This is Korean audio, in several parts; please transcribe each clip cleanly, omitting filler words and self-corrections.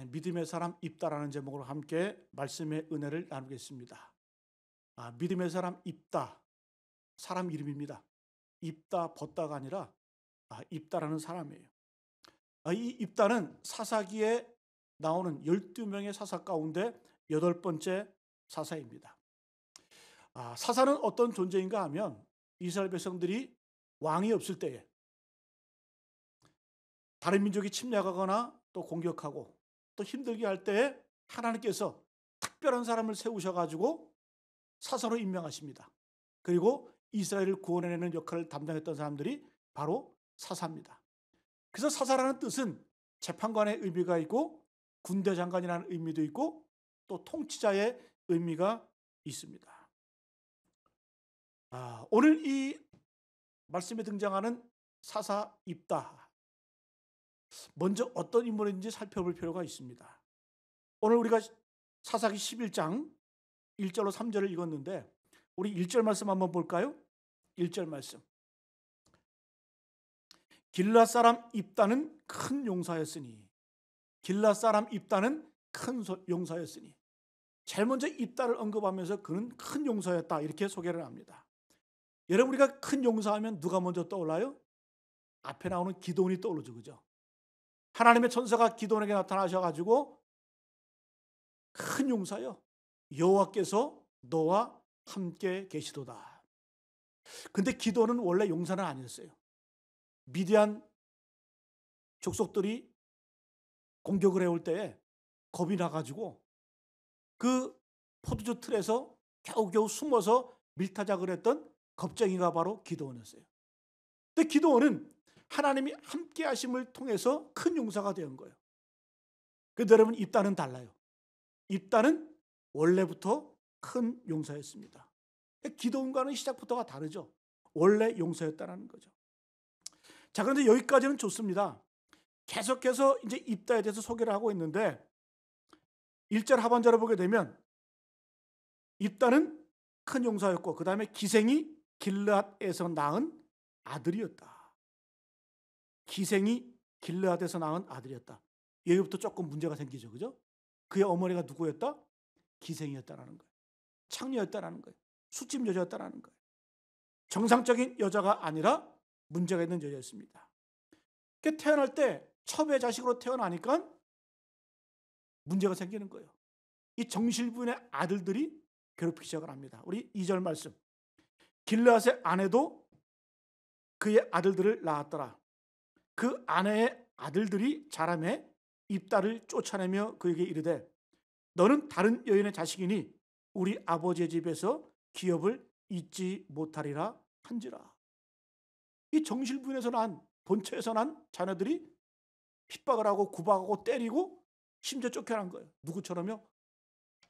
믿음의 사람 입다라는 제목으로 함께 말씀의 은혜를 나누겠습니다. 믿음의 사람 입다, 사람 이름입니다. 입다, 벗다가 아니라 입다라는 사람이에요. 이 입다는 사사기에 나오는 12명의 사사 가운데 8번째 사사입니다. 사사는 어떤 존재인가 하면 이스라엘 백성들이 왕이 없을 때에 다른 민족이 침략하거나 또 공격하고 또 힘들게 할 때에 하나님께서 특별한 사람을 세우셔가지고 사사로 임명하십니다. 그리고 이스라엘을 구원해내는 역할을 담당했던 사람들이 바로 사사입니다. 그래서 사사라는 뜻은 재판관의 의미가 있고 군대 장관이라는 의미도 있고 또 통치자의 의미가 있습니다. 오늘 이 말씀에 등장하는 사사 입다, 먼저 어떤 인물인지 살펴볼 필요가 있습니다. 오늘 우리가 사사기 11장 1절로 3절을 읽었는데 우리 1절 말씀 한번 볼까요? 1절 말씀. 길앗 사람 입다는 큰 용사였으니, 길앗 사람 입다는 큰 용사였으니, 제일 먼저 입다를 언급하면서 그는 큰 용사였다 이렇게 소개를 합니다. 여러분, 우리가 큰 용사하면 누가 먼저 떠올라요? 앞에 나오는 기드온이 떠오르죠, 그죠? 하나님의 천사가 기드온에게 나타나셔가지고 큰 용사요, 여호와께서 너와 함께 계시도다. 근데 기드온은 원래 용사는 아니었어요. 미디안 족속들이 공격을 해올 때에 겁이 나가지고 그 포도주 틀에서 겨우겨우 숨어서 밀타작을 했던 겁쟁이가 바로 기드온이었어요. 근데 기드온은 하나님이 함께 하심을 통해서 큰 용사가 된 거예요. 그런데 여러분, 입다는 달라요. 입다는 원래부터 큰 용사였습니다. 기드온과는 시작부터가 다르죠. 원래 용사였다는 거죠. 자, 그런데 여기까지는 좋습니다. 계속해서 이제 입다에 대해서 소개를 하고 있는데 1절 하반절을 보게 되면 입다는 큰 용사였고 그 다음에 기생이 길르앗에서 낳은 아들이었다. 기생이 길르앗에서 낳은 아들이었다. 여기부터 조금 문제가 생기죠, 그죠? 그의 어머니가 누구였다? 기생이었다라는 거예요. 창녀였다라는 거예요. 술집 여자였다라는 거예요. 정상적인 여자가 아니라 문제가 있는 여자였습니다. 태어날 때 첩의 자식으로 태어나니까 문제가 생기는 거예요. 이 정실부인의 아들들이 괴롭히기 시작을 합니다. 우리 2절 말씀. 길르앗의 아내도 그의 아들들을 낳았더라. 그 아내의 아들들이 자라매 입다를 쫓아내며 그에게 이르되 너는 다른 여인의 자식이니 우리 아버지의 집에서 기업을 잊지 못하리라 한지라. 이 정실부인에서 난, 본처에서 난 자녀들이 핍박을 하고 구박하고 때리고 심지어 쫓겨난 거예요. 누구처럼요?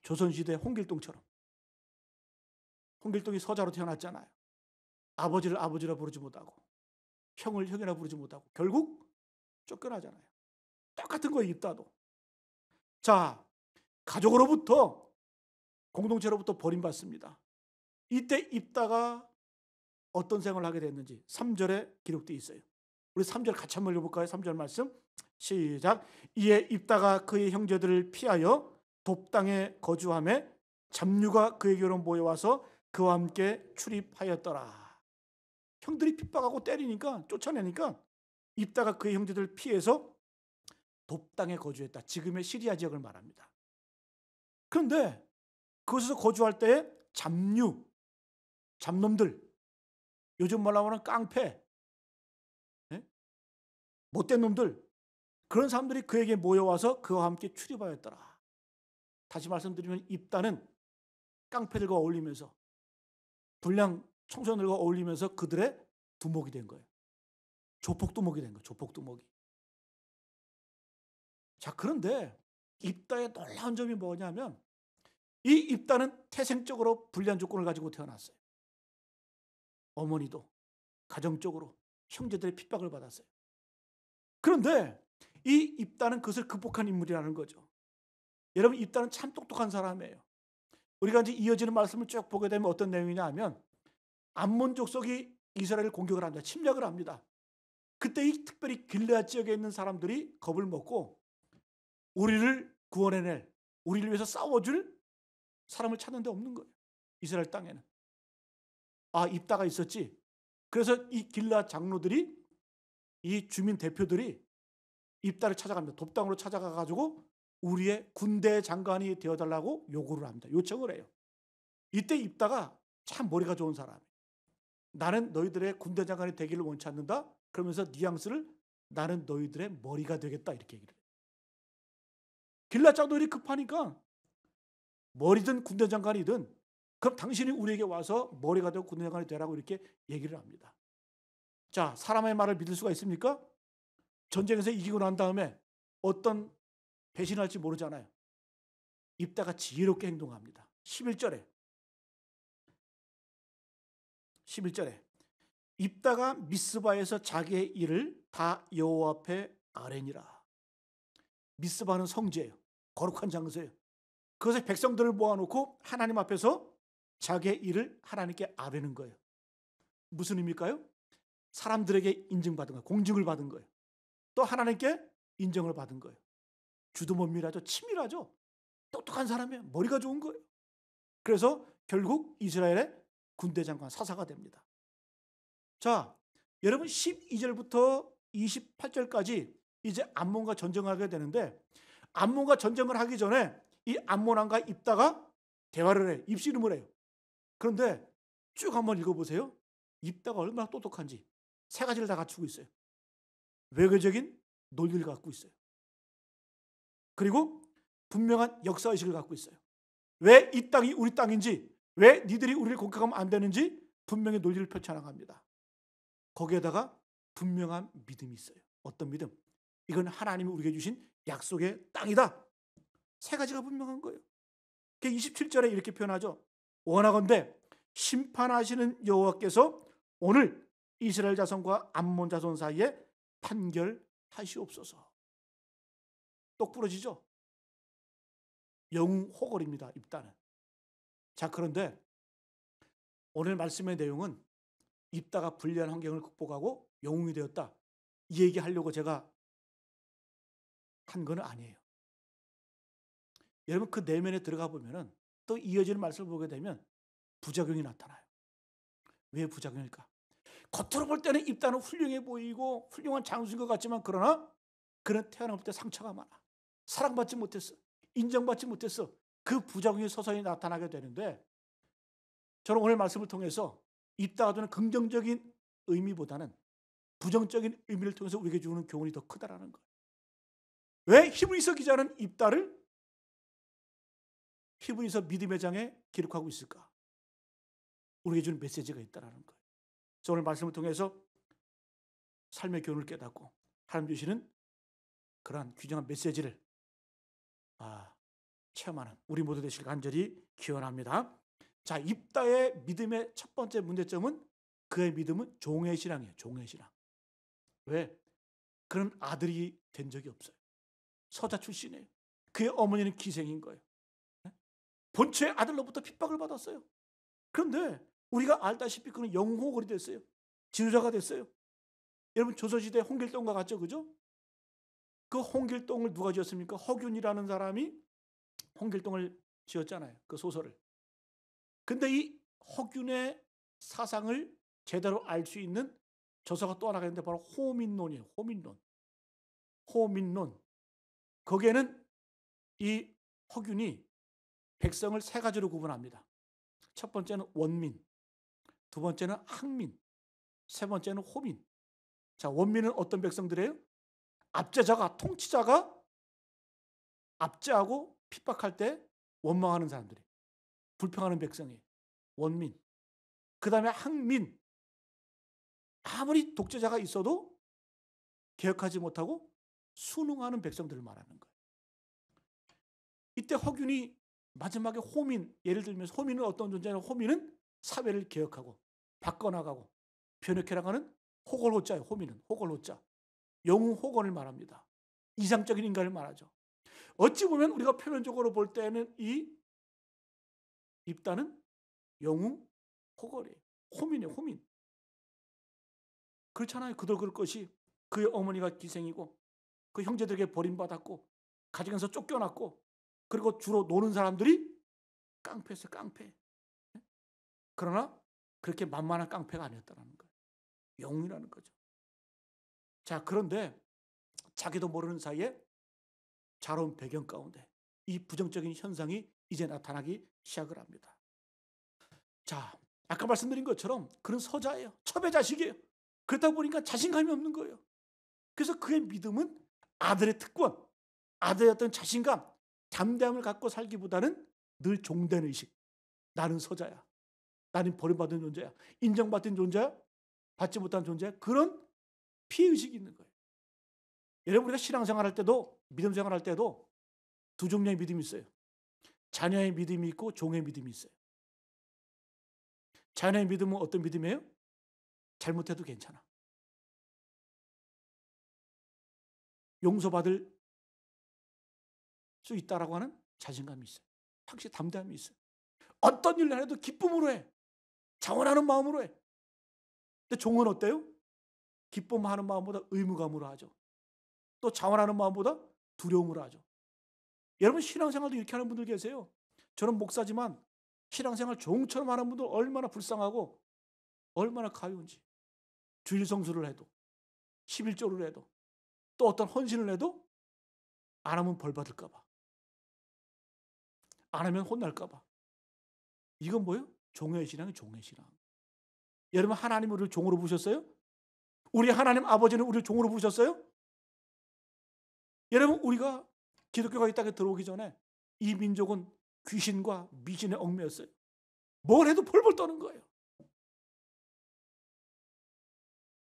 조선시대 홍길동처럼. 홍길동이 서자로 태어났잖아요. 아버지를 아버지라 부르지 못하고 형을 형이라 부르지 못하고 결국 쫓겨나잖아요. 똑같은 거예요, 입다도. 자, 가족으로부터, 공동체로부터 버림받습니다. 이때 입다가 어떤 생활을 하게 됐는지 3절에 기록되어 있어요. 우리 3절 같이 한번 읽어볼까요? 3절 말씀 시작. 이에 입다가 그의 형제들을 피하여 돕당에 거주하며 잡류가 그에게로 모여와서 그와 함께 출입하였더라. 형들이 핍박하고 때리니까, 쫓아내니까 입다가 그의 형제들을 피해서 돕당에 거주했다. 지금의 시리아 지역을 말합니다. 그런데 그곳에서 거주할 때에 잡류, 잡놈들, 요즘 말로 하면 깡패, 못된 놈들, 그런 사람들이 그에게 모여와서 그와 함께 출입하였더라. 다시 말씀드리면 입다는 깡패들과 어울리면서, 불량 청소년들과 어울리면서 그들의 두목이 된 거예요. 조폭두목이 된 거예요. 조폭두목이. 자, 그런데 입다의 놀라운 점이 뭐냐면 이 입다는 태생적으로 불리한 조건을 가지고 태어났어요. 어머니도 가정적으로 형제들의 핍박을 받았어요. 그런데 이 입다는 그것을 극복한 인물이라는 거죠. 여러분, 입다는 참 똑똑한 사람이에요. 우리가 이제 이어지는 말씀을 쭉 보게 되면 어떤 내용이냐 하면 암몬 족속이 이스라엘을 공격을 합니다. 침략을 합니다. 그때 이 특별히 길르앗 지역에 있는 사람들이 겁을 먹고 우리를 구원해낼, 우리를 위해서 싸워줄 사람을 찾는 데 없는 거예요. 이스라엘 땅에는. 아, 입다가 있었지. 그래서 이 길라 장로들이, 이 주민 대표들이 입다를 찾아갑니다. 돕당으로 찾아가 가지고 우리의 군대 장관이 되어달라고 요구를 합니다. 요청을 해요. 이때 입다가 참 머리가 좋은 사람이에요. 나는 너희들의 군대 장관이 되기를 원치 않는다. 그러면서 뉘앙스를 나는 너희들의 머리가 되겠다 이렇게 얘기를 해요. 길라 장로들이 급하니까 머리든 군대 장관이든 그럼 당신이 우리에게 와서 머리가 되고 군대 장관이 되라고 이렇게 얘기를 합니다. 자, 사람의 말을 믿을 수가 있습니까? 전쟁에서 이기고 난 다음에 어떤 배신할지 모르잖아요. 입다가 지혜롭게 행동합니다. 11절에 입다가 미스바에서 자기의 일을 다 여호와 앞에 아뢰니라. 미스바는 성지예요. 거룩한 장소예요. 그것에 백성들을 모아놓고 하나님 앞에서 자기의 일을 하나님께 아뢰는 거예요. 무슨 의미일까요? 사람들에게 인증받은 거예요. 공증을 받은 거예요. 또 하나님께 인정을 받은 거예요. 주도면밀하죠. 치밀하죠. 똑똑한 사람이에요. 머리가 좋은 거예요. 그래서 결국 이스라엘의 군대 장관 사사가 됩니다. 자, 여러분 12절부터 28절까지 이제 암몬과 전쟁을 하게 되는데, 암몬과 전쟁을 하기 전에 이 암몬 왕과 입다가 대화를 해요. 입씨름을 해요. 그런데 쭉 한번 읽어보세요. 입다가 얼마나 똑똑한지 세 가지를 다 갖추고 있어요. 외교적인 논리를 갖고 있어요. 그리고 분명한 역사의식을 갖고 있어요. 왜 이 땅이 우리 땅인지, 왜 니들이 우리를 공격하면 안 되는지 분명히 논리를 펼쳐나갑니다. 거기에다가 분명한 믿음이 있어요. 어떤 믿음? 이건 하나님이 우리에게 주신 약속의 땅이다. 세 가지가 분명한 거예요. 27절에 이렇게 표현하죠. 원하건대 심판하시는 여호와께서 오늘 이스라엘 자손과 암몬 자손 사이에 판결하시옵소서. 똑 부러지죠? 영웅 호걸입니다. 입다는. 자, 그런데 오늘 말씀의 내용은 입다가 불리한 환경을 극복하고 영웅이 되었다, 이 얘기하려고 제가 한 건 아니에요. 여러분 그 내면에 들어가 보면은 또 이어지는 말씀을 보게 되면 부작용이 나타나요. 왜 부작용일까? 겉으로 볼 때는 입다는 훌륭해 보이고 훌륭한 장수인 것 같지만, 그러나 그는 태어날 때 상처가 많아. 사랑받지 못했어. 인정받지 못했어. 그 부작용이 서서히 나타나게 되는데, 저는 오늘 말씀을 통해서 입다가 주는 긍정적인 의미보다는 부정적인 의미를 통해서 우리에게 주는 교훈이 더 크다라는 거예요. 왜 히브리서 기자는 입다를 히브리서 믿음의 장에 기록하고 있을까? 우리에게 주는 메시지가 있다라는 거예요. 그래서 오늘 말씀을 통해서 삶의 교훈을 깨닫고 하나님 주시는 그러한 귀중한 메시지를 체험하는 우리 모두 되시길 간절히 기원합니다. 자, 입다의 믿음의 첫 번째 문제점은 그의 믿음은 종의 신앙이에요. 종의 신앙. 왜? 그런 아들이 된 적이 없어요. 서자 출신이에요. 그의 어머니는 기생인 거예요. 본처의 아들로부터 핍박을 받았어요. 그런데 우리가 알다시피 그는 영호걸이 됐어요. 지도자가 됐어요. 여러분 조선시대 홍길동과 같죠, 그죠? 그 홍길동을 누가 지었습니까? 허균이라는 사람이 홍길동을 지었잖아요. 그 소설을. 근데 이 허균의 사상을 제대로 알 수 있는 저서가 또 하나가 있는데 바로 호민론이에요. 호민론. 거기에는 이 허균이 백성을 세 가지로 구분합니다. 첫 번째는 원민, 두 번째는 항민, 세 번째는 호민. 자, 원민은 어떤 백성들이에요? 압제자가, 통치자가 압제하고 핍박할 때 원망하는 사람들이, 불평하는 백성이 원민. 그 다음에 항민, 아무리 독재자가 있어도 개혁하지 못하고 순응하는 백성들을 말하는 거예요. 이때 허균이 마지막에 호민, 예를 들면 호민은 어떤 존재냐면, 호민은 사회를 개혁하고 바꿔나가고 변혁해 나가는 호걸호자예요. 호민은 호걸호자, 영웅 호건을 말합니다. 이상적인 인간을 말하죠. 어찌 보면 우리가 표면적으로 볼 때는 이 입다는 영웅 호걸이에요. 호민이에요. 호민. 그렇잖아요. 그도 그럴 것이 그의 어머니가 기생이고 그 형제들에게 버림받았고 가정에서 쫓겨났고, 그리고 주로 노는 사람들이 깡패였어요. 깡패. 그러나 그렇게 만만한 깡패가 아니었다는 거예요. 영웅이라는 거죠. 자, 그런데 자기도 모르는 사이에 자라온 배경 가운데 이 부정적인 현상이 이제 나타나기 시작을 합니다. 자, 아까 말씀드린 것처럼 그는 서자예요. 첩의 자식이에요. 그러다 보니까 자신감이 없는 거예요. 그래서 그의 믿음은 아들의 특권, 아들의 어떤 자신감, 담대함을 갖고 살기보다는 늘 종된 의식. 나는 서자야. 나는 버림받은 존재야. 인정받은 존재야. 받지 못한 존재야. 그런 피해의식이 있는 거예요. 여러분, 우리가 신앙생활 할 때도, 믿음 생활 할 때도 두 종류의 믿음이 있어요. 자녀의 믿음이 있고 종의 믿음이 있어요. 자녀의 믿음은 어떤 믿음이에요? 잘못해도 괜찮아. 용서받을 수 있다라고 하는 자신감이 있어요. 확실히 담대함이 있어요. 어떤 일을 해도 기쁨으로 해. 자원하는 마음으로 해. 근데 종은 어때요? 기쁨하는 마음보다 의무감으로 하죠. 또 자원하는 마음보다 두려움으로 하죠. 여러분, 신앙생활도 이렇게 하는 분들 계세요. 저는 목사지만 신앙생활 종처럼 하는 분들 얼마나 불쌍하고 얼마나 가요운지. 주일 성수를 해도, 11조를 해도, 또 어떤 헌신을 해도 안 하면 벌 받을까 봐, 안 하면 혼날까 봐. 이건 뭐예요? 종의 신앙이 종의 신앙. 여러분, 하나님 우리를 종으로 부르셨어요? 우리 하나님 아버지는 우리를 종으로 부르셨어요? 여러분, 우리가 기독교가 이 땅에 들어오기 전에 이 민족은 귀신과 미신에 얽매였어요. 뭘 해도 펄펄 떠는 거예요.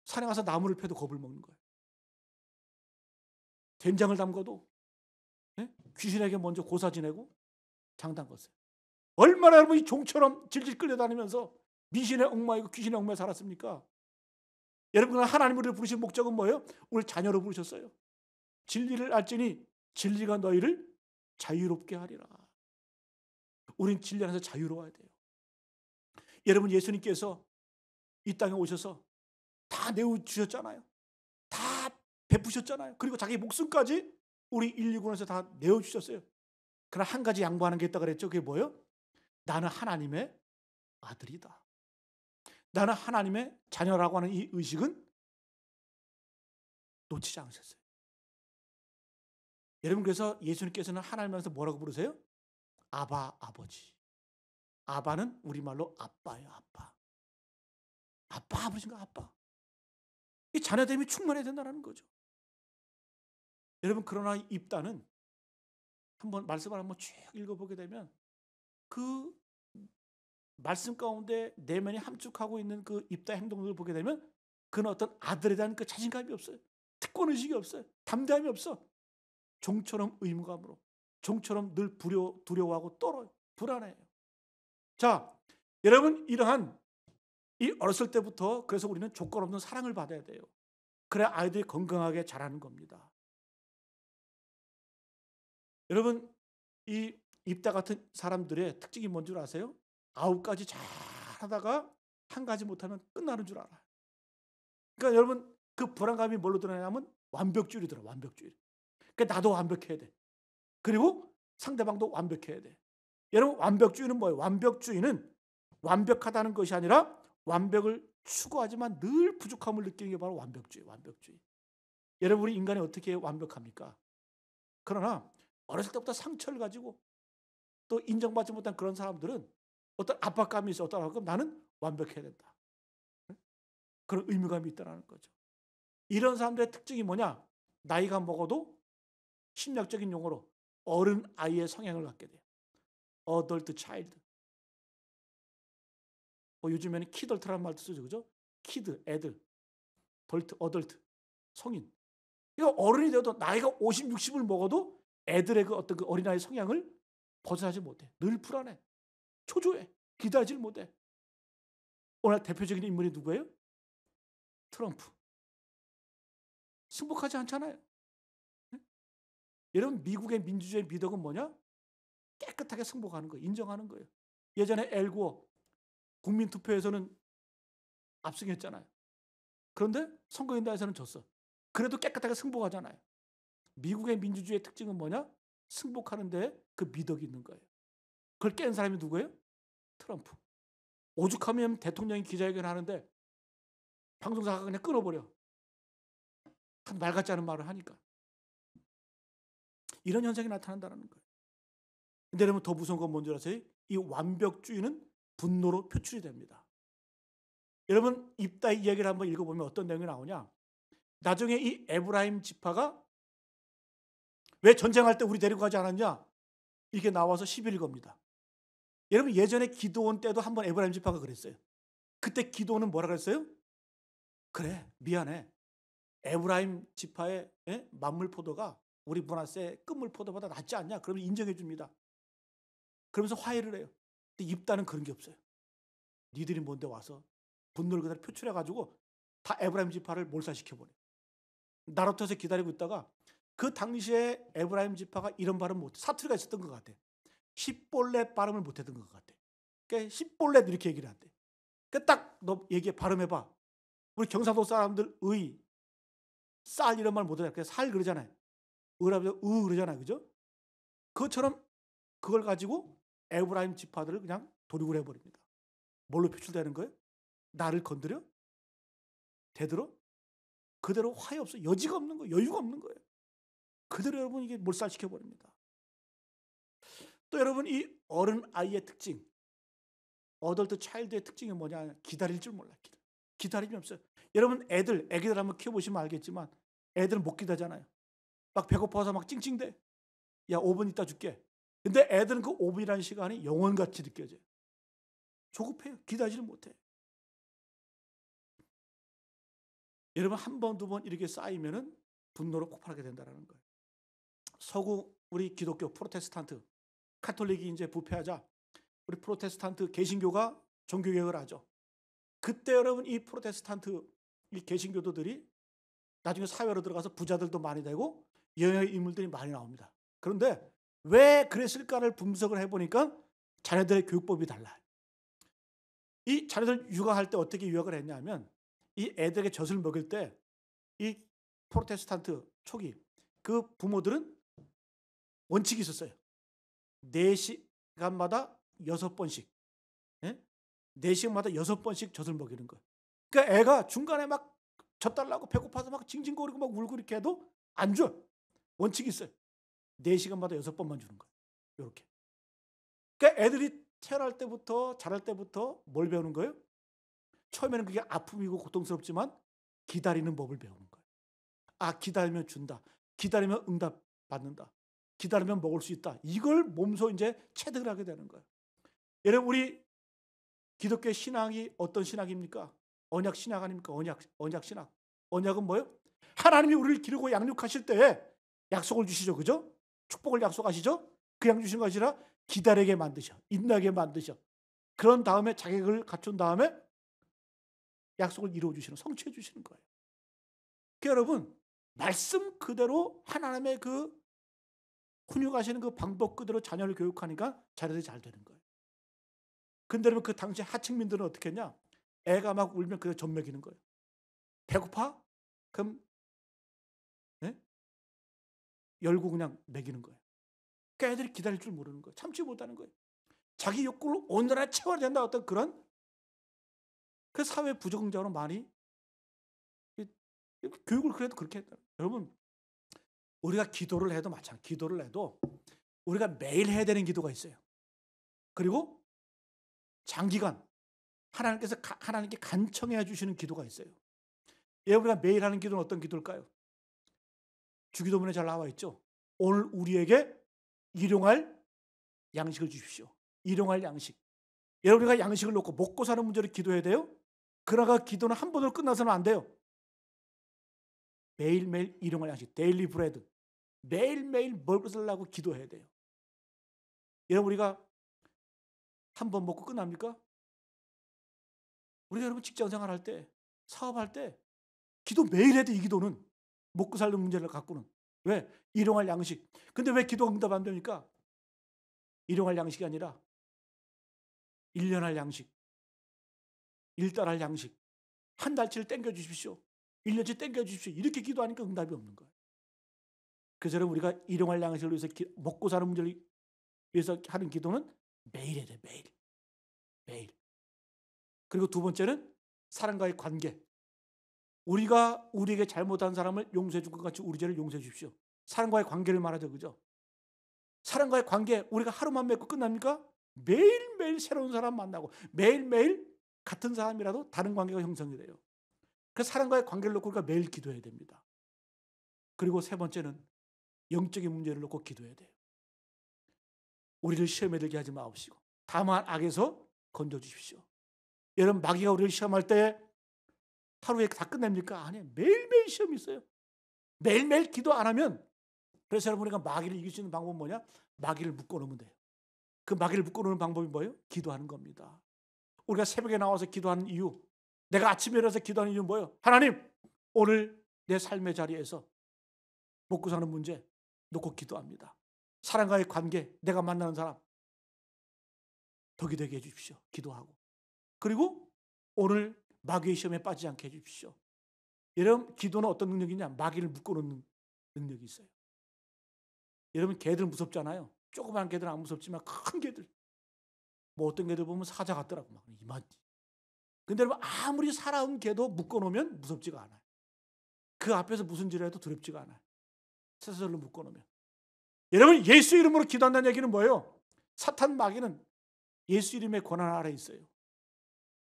산에 가서 나무를 패도 겁을 먹는 거예요. 된장을 담궈도 귀신에게 먼저 고사 지내고 장 담궜어요. 얼마나 여러분 이 종처럼 질질 끌려다니면서 미신에 얽매이고 귀신에 얽매여 살았습니까? 여러분, 하나님 우리를 부르신 목적은 뭐예요? 우리 자녀로 부르셨어요. 진리를 알지니 진리가 너희를 자유롭게 하리라. 우린 진리 안에서 자유로워야 돼요. 여러분, 예수님께서 이 땅에 오셔서 다 내어주셨잖아요. 다 베푸셨잖아요. 그리고 자기 목숨까지 우리 인류군에서 다 내어주셨어요. 그러나 한 가지 양보하는 게 있다고 그랬죠. 그게 뭐예요? 나는 하나님의 아들이다. 나는 하나님의 자녀라고 하는 이 의식은 놓치지 않으셨어요. 여러분, 그래서 예수님께서는 하나님께서 뭐라고 부르세요? 아바, 아버지. 아바는 우리말로 아빠예요. 아빠. 아빠 부르신 거 아빠. 이 자녀됨이 충만해야 된다는 거죠. 여러분, 그러나 입다는 한번 말씀을 한번 쭉 읽어보게 되면 그 말씀 가운데 내면이 함축하고 있는 그 입다 행동들을 보게 되면 그는 어떤 아들에 대한 그 자신감이 없어요. 특권의식이 없어요. 담대함이 없어. 종처럼 의무감으로, 종처럼 늘 두려워하고 떨어요. 불안해요. 자, 여러분, 이러한 이 어렸을 때부터 그래서 우리는 조건 없는 사랑을 받아야 돼요. 그래야 아이들이 건강하게 자라는 겁니다. 여러분, 이 입다 같은 사람들의 특징이 뭔 줄 아세요? 9가지 잘 하다가 한 가지 못하면 끝나는 줄 알아요. 그러니까 여러분, 그 불안감이 뭘로 드러나냐면 완벽주의로 들어. 완벽주의. 그러니까 나도 완벽해야 돼. 그리고 상대방도 완벽해야 돼. 여러분, 완벽주의는 뭐예요? 완벽주의는 완벽하다는 것이 아니라 완벽을 추구하지만 늘 부족함을 느끼는 게 바로 완벽주의. 완벽주의. 여러분, 우리 인간이 어떻게 완벽합니까? 그러나 어렸을 때부터 상처를 가지고 또 인정받지 못한 그런 사람들은 어떤 압박감이 있어. 어떤 압박감? 나는 완벽해야 된다. 그런 의무감이 있다는 거죠. 이런 사람들의 특징이 뭐냐? 나이가 먹어도 심리학적인 용어로 어른 아이의 성향을 갖게 돼요. 어덜트 차일드. 요즘에는 키덜트라는 말도 쓰죠. 그죠? 키드, 애들. 덜트, 어덜트, 성인. 이거 어른이 되어도 나이가 50, 60을 먹어도 애들의 그 어떤 그 어린아이 성향을 벗어나지 못해. 늘 불안해. 초조해. 기다리질 못해. 오늘 대표적인 인물이 누구예요? 트럼프. 승복하지 않잖아요. 네? 여러분, 미국의 민주주의 미덕은 뭐냐? 깨끗하게 승복하는 거예요. 인정하는 거예요. 예전에 엘고어 국민투표에서는 압승했잖아요. 그런데 선거인단에서는 졌어. 그래도 깨끗하게 승복하잖아요. 미국의 민주주의의 특징은 뭐냐? 승복하는데 그 미덕이 있는 거예요. 그걸 깬 사람이 누구예요? 트럼프. 오죽하면 대통령이 기자회견 하는데 방송사가 그냥 끊어버려. 한 말 같지 않은 말을 하니까. 이런 현상이 나타난다는 거예요. 근데 여러분 더 무서운 건 뭔지 아세요? 이 완벽주의는 분노로 표출이 됩니다. 여러분 입다의 이야기를 한번 읽어보면 어떤 내용이 나오냐. 나중에 이 에브라임 지파가 왜 전쟁할 때 우리 데리고 가지 않았냐? 이게 나와서 시비를 겁니다. 여러분 예전에 기드온 때도 한번 에브라임 지파가 그랬어요. 그때 기드온은 뭐라 그랬어요? 그래 미안해. 에브라임 지파의 만물 포도가 우리 문하세 끝물 포도보다 낫지 않냐? 그러면 인정해 줍니다. 그러면서 화해를 해요. 근데 입다는 그런 게 없어요. 니들이 뭔데 와서 분노를 그대로 표출해가지고 다 에브라임 지파를 몰살시켜버려요. 나루터에서 기다리고 있다가 그 당시에 에브라임 지파가 이런 발음 못해. 사투리가 있었던 것 같아. 십볼렛 발음을 못했던 것 같아. 그러니까 십볼렛 이렇게 얘기를 한대. 그러니까 딱 너 얘기해 발음해봐. 우리 경상도 사람들 의, 쌀 이런 말 못하잖아요. 그래서 살 그러잖아요. 의라면 그러잖아요. 그죠? 그것처럼 그걸 가지고 에브라임 지파들을 그냥 도륙을 해버립니다. 뭘로 표출되는 거예요? 나를 건드려? 대들어? 그대로 화해 없어. 여지가 없는 거예요. 여유가 없는 거예요. 그대로 여러분 이게 몰살시켜버립니다. 또 여러분 이 어른 아이의 특징, 어덜트 차일드의 특징이 뭐냐? 기다릴 줄 몰라. 기다림이 없어요. 여러분 애기들 한번 키워보시면 알겠지만 애들은 못 기다잖아요. 막 배고파서 막 찡찡대. 야 5분 있다 줄게. 근데 애들은 그 5분이라는 시간이 영원같이 느껴져요. 조급해요. 기다리지를 못해. 여러분 한 번, 두 번 이렇게 쌓이면은 분노로 폭발하게 된다는 거예요. 서구 우리 기독교 프로테스탄트 카톨릭이 이제 부패하자 우리 프로테스탄트 개신교가 종교개혁을 하죠. 그때 여러분 이 프로테스탄트 이 개신교도들이 나중에 사회로 들어가서 부자들도 많이 되고 영향의 인물들이 많이 나옵니다. 그런데 왜 그랬을까를 분석을 해보니까 자녀들의 교육법이 달라요. 이 자녀들 육아할 때 어떻게 유학을 했냐면 이 애들에게 젖을 먹일 때 이 프로테스탄트 초기 그 부모들은 원칙이 있었어요. 4시간마다 6번씩 4시간마다 6번씩 젖을 먹이는 거예요. 그러니까 애가 중간에 막 젖 달라고 배고파서 막 징징거리고 막 울고 이렇게 해도 안 줘. 원칙이 있어요. 4시간마다 6번만 주는 거예요. 이렇게. 그러니까 애들이 태어날 때부터 자랄 때부터 뭘 배우는 거예요? 처음에는 그게 아픔이고 고통스럽지만 기다리는 법을 배우는 거예요. 아 기다리면 준다. 기다리면 응답 받는다. 기다리면 먹을 수 있다. 이걸 몸소 이제 체득을 하게 되는 거예요. 여러분 우리 기독교 신앙이 어떤 신학입니까? 언약 신학 아닙니까? 언약 신학. 언약은 뭐예요? 하나님이 우리를 기르고 양육하실 때에 약속을 주시죠. 그죠? 축복을 약속하시죠? 그냥 주신 것이 아니라 기다리게 만드셔. 인내하게 만드셔. 그런 다음에 자격을 갖춘 다음에 약속을 이루어 주시는, 성취해 주시는 거예요. 그러니까 여러분 말씀 그대로 하나님의 그 훈육하시는 그 방법 그대로 자녀를 교육하니까 자녀들이 잘 되는 거예요. 근데 여러분 그 당시 하층민들은 어떻게 했냐? 애가 막 울면 그냥 젖 먹이는 거예요. 배고파? 그럼 열고 그냥 먹이는 거예요. 그러니까 애들이 기다릴 줄 모르는 거예요. 참지 못하는 거예요. 자기 욕구를 온전하게 채워야 된다 어떤 그런 그 사회 부적응적으로 많이 교육을 그래도 그렇게 했다. 여러분 우리가 기도를 해도 마찬가지. 기도를 해도 우리가 매일 해야 되는 기도가 있어요. 그리고 장기간 하나님께서 하나님께 간청해 주시는 기도가 있어요. 우리가 매일 하는 기도는 어떤 기도일까요? 주기도문에 잘 나와 있죠. 오늘 우리에게 일용할 양식을 주십시오. 일용할 양식. 여러분이 양식을 놓고 먹고 사는 문제를 기도해야 돼요. 그러나 기도는 한 번으로 끝나서는 안 돼요. 매일매일 일용할 양식, 데일리 브레드. 매일매일 먹을 것을 하고 기도해야 돼요. 여러분 우리가 한 번 먹고 끝납니까? 우리가 여러분 직장 생활할 때, 사업할 때 기도 매일 해도 이 기도는 먹고 살는 문제를 갖고는. 왜? 일용할 양식. 근데 왜 기도가 응답 안 됩니까? 일용할 양식이 아니라 1년 할 양식, 1달 할 양식, 한 달치를 땡겨 주십시오. 1년치 땡겨 주십시오. 이렇게 기도하니까 응답이 없는 거예요. 그래서 여러분 우리가 일용할 양식을 위해서 먹고 사는 문제를 위해서 하는 기도는 매일 해야 돼. 매일. 매일. 그리고 두 번째는 사람과의 관계. 우리가 우리에게 잘못한 사람을 용서해 줄 것 같이 우리 죄를 용서해 주십시오. 사람과의 관계를 말하죠. 그죠? 사람과의 관계 우리가 하루만 맺고 끝납니까? 매일매일 새로운 사람 만나고 매일매일 같은 사람이라도 다른 관계가 형성이 돼요. 그래서 사람과의 관계를 놓고 우리가 매일 기도해야 됩니다. 그리고 세 번째는 영적인 문제를 놓고 기도해야 돼요. 우리를 시험에 들게 하지 마옵시고 다만 악에서 건져주십시오. 여러분 마귀가 우리를 시험할 때 하루에 다 끝냅니까? 아니에요. 매일매일 시험이 있어요. 매일매일 기도 안 하면 그래서 여러분 우리가 마귀를 이길 수 있는 방법은 뭐냐? 마귀를 묶어놓으면 돼요. 그 마귀를 묶어놓는 방법이 뭐예요? 기도하는 겁니다. 우리가 새벽에 나와서 기도하는 이유, 내가 아침에 일어나서 기도하는 이유는 뭐예요? 하나님, 오늘 내 삶의 자리에서 먹고 사는 문제 놓고 기도합니다. 사람과의 관계, 내가 만나는 사람 덕이 되게 해주십시오. 기도하고. 그리고 오늘 마귀의 시험에 빠지지 않게 해주십시오. 여러분 기도는 어떤 능력이냐? 마귀를 묶어놓는 능력이 있어요. 여러분 개들 무섭잖아요. 조그만 개들은 안 무섭지만 큰 개들 뭐 어떤 개들 보면 사자 같더라고 막 이만. 근데 여러분 아무리 살아온 개도 묶어놓으면 무섭지가 않아요. 그 앞에서 무슨 짓을 해도 두렵지가 않아요. 세상으로 묶어놓으면. 여러분 예수 이름으로 기도한다는 얘기는 뭐예요? 사탄 마귀는 예수 이름의 권한 아래 있어요.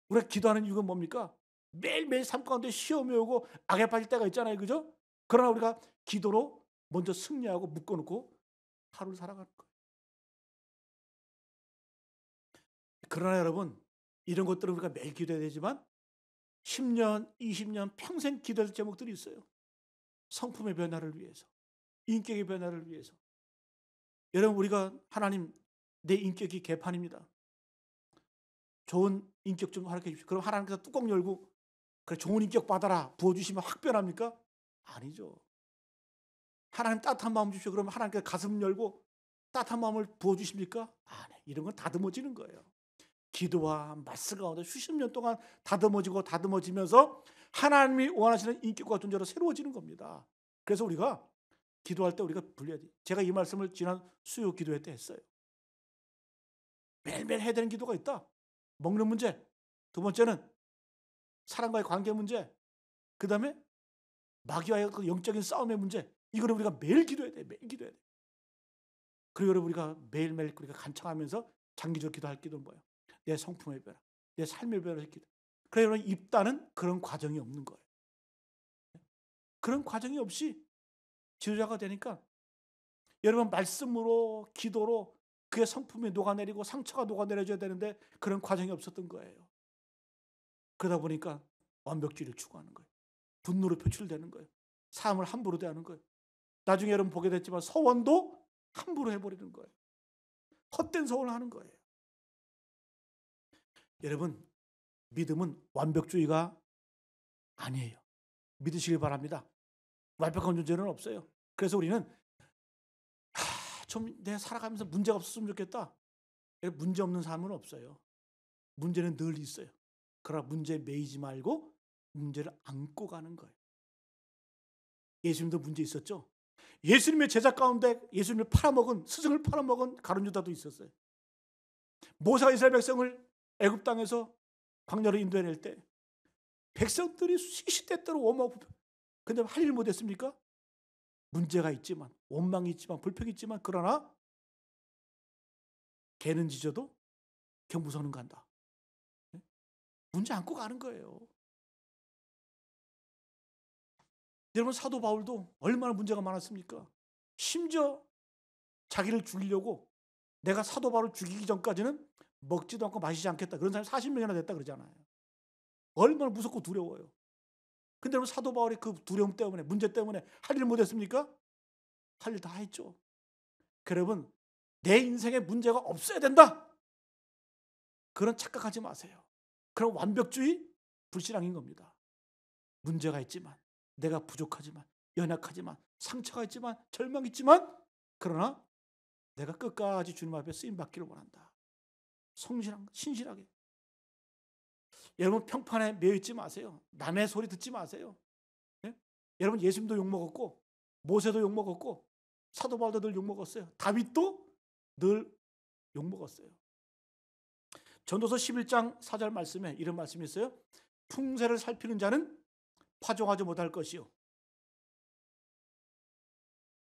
우리가 기도하는 이유가 뭡니까? 매일매일 삶 가운데 시험이 오고 악에 빠질 때가 있잖아요. 그죠? 그러나 우리가 기도로 먼저 승리하고 묶어놓고 하루를 살아가는 거예요. 그러나 여러분 이런 것들은 우리가 매일 기도해야 되지만 10년, 20년 평생 기도할 제목들이 있어요. 성품의 변화를 위해서, 인격의 변화를 위해서. 여러분 우리가 하나님 내 인격이 개판입니다. 좋은 인격 좀 허락해 주십시오. 그럼 하나님께서 뚜껑 열고 그래 좋은 인격 받아라 부어주시면 확 변합니까? 아니죠. 하나님 따뜻한 마음 주십시오. 그러면 하나님께서 가슴 열고 따뜻한 마음을 부어주십니까? 아니, 이런 건 다듬어지는 거예요. 기도와 말씀 가운데 수십 년 동안 다듬어지고 다듬어지면서 하나님이 원하시는 인격과 존재로 새로워지는 겁니다. 그래서 우리가 기도할 때 우리가 불려야 돼요. 제가 이 말씀을 지난 수요 기도회 때 했어요. 매일매일 해야 되는 기도가 있다. 먹는 문제. 두 번째는 사람과의 관계 문제. 그 다음에 마귀와의 그 영적인 싸움의 문제. 이거를 우리가 매일 기도해야 돼. 매일 기도해야 돼. 그리고 여러분 우리가 매일매일 우리가 간청하면서 장기적으로 기도할 기도는 뭐예요? 내 성품의 변화, 내 삶의 변화를 기도. 그래서 여러분 입다는 그런 과정이 없는 거예요. 그런 과정이 없이 지도자가 되니까 여러분 말씀으로 기도로 그의 성품이 녹아내리고 상처가 녹아내려져야 되는데 그런 과정이 없었던 거예요. 그러다 보니까 완벽주의를 추구하는 거예요. 분노로 표출되는 거예요. 삶을 함부로 대하는 거예요. 나중에 여러분 보게 됐지만 서원도 함부로 해버리는 거예요. 헛된 서원을 하는 거예요. 여러분 믿음은 완벽주의가 아니에요. 믿으시길 바랍니다. 완벽한 존재는 없어요. 그래서 우리는 좀 내가 살아가면서 문제가 없었으면 좋겠다. 문제 없는 삶은 없어요. 문제는 늘 있어요. 그러나 문제에 매이지 말고 문제를 안고 가는 거예요. 예수님도 문제 있었죠. 예수님의 제자 가운데 예수님을 팔아먹은, 스승을 팔아먹은 가룟 유다도 있었어요. 모세가 이스라엘 백성을 애굽 땅에서 광야로 인도해낼 때 백성들이 시시때때로 원망하고 근데 할 일 못했습니까? 문제가 있지만 원망이 있지만 불평이 있지만 그러나 개는 짖어도 경부선은 간다. 문제 안고 가는 거예요. 여러분 사도 바울도 얼마나 문제가 많았습니까? 심지어 자기를 죽이려고 내가 사도 바울을 죽이기 전까지는 먹지도 않고 마시지 않겠다. 그런 사람이 40명이나 됐다 그러잖아요. 얼마나 무섭고 두려워요. 근데 여러분 사도 바울이 그 두려움 때문에 문제 때문에 할 일 못했습니까? 할 일 다 했죠. 여러분 내 인생에 문제가 없어야 된다. 그런 착각하지 마세요. 그럼 완벽주의 불신앙인 겁니다. 문제가 있지만 내가 부족하지만 연약하지만 상처가 있지만 절망이 있지만 그러나 내가 끝까지 주님 앞에 쓰임받기를 원한다. 신실하게. 여러분 평판에 매여있지 마세요. 남의 소리 듣지 마세요. 네? 여러분 예수님도 욕먹었고 모세도 욕먹었고 사도 바울도 늘 욕먹었어요. 다윗도 늘 욕먹었어요. 전도서 11장 4절 말씀에 이런 말씀이 있어요. 풍세를 살피는 자는 파종하지 못할 것이요